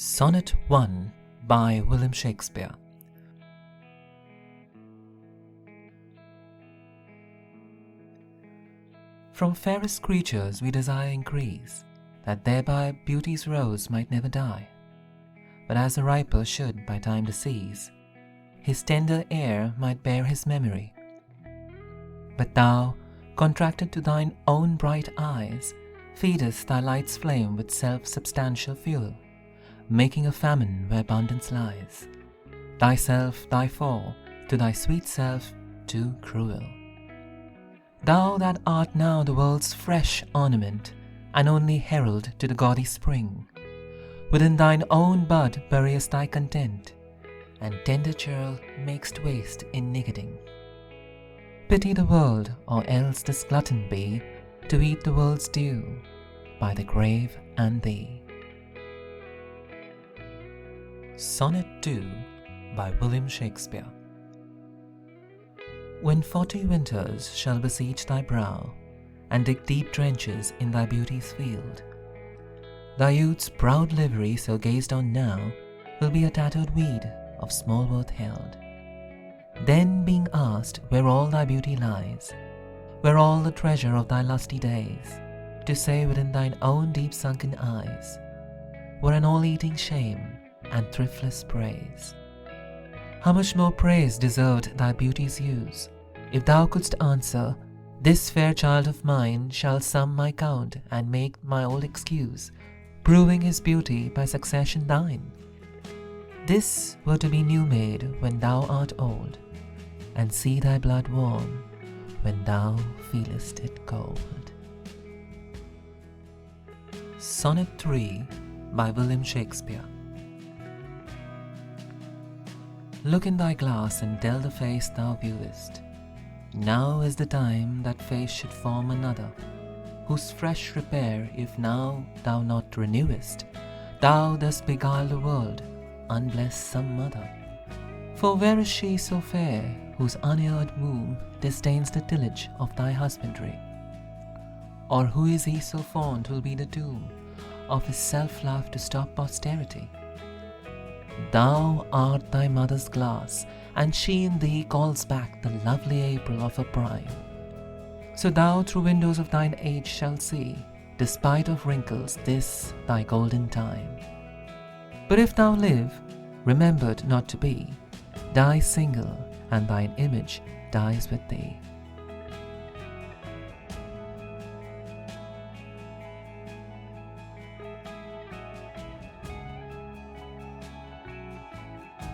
Sonnet 1 by William Shakespeare. From fairest creatures we desire increase, that thereby beauty's rose might never die. But as the riper should by time decease, his tender heir might bear his memory. But thou, contracted to thine own bright eyes, feedest thy light's flame with self-substantial fuel, making a famine where abundance lies. Thyself, thy foe, to thy sweet self too cruel. Thou that art now the world's fresh ornament, and only herald to the gaudy spring, within thine own bud buriest thy content, and tender churl mak'st waste in niggarding. Pity the world, or else this glutton be, to eat the world's due, by the grave and thee. Sonnet 2 by William Shakespeare. When 40 winters shall besiege thy brow, and dig deep trenches in thy beauty's field, thy youth's proud livery so gazed on now will be a tattered weed of small worth held. Then being asked where all thy beauty lies, where all the treasure of thy lusty days, to say within thine own deep sunken eyes, were an all-eating shame and thriftless praise. How much more praise deserved thy beauty's use, if thou couldst answer, this fair child of mine shall sum my count and make my old excuse, proving his beauty by succession thine. This were to be new made when thou art old, and see thy blood warm when thou feelest it cold. Sonnet 3 by William Shakespeare. Look in thy glass and tell the face thou viewest. Now is the time that face should form another, whose fresh repair if now thou not renewest, thou dost beguile the world, unbless some mother. For where is she so fair, whose uneared womb disdains the tillage of thy husbandry? Or who is he so fond who'll be the tomb of his self-love to stop posterity? Thou art thy mother's glass, and she in thee calls back the lovely April of her prime. So thou through windows of thine age shalt see, despite of wrinkles, this thy golden time. But if thou live, remembered not to be, die single, and thine image dies with thee.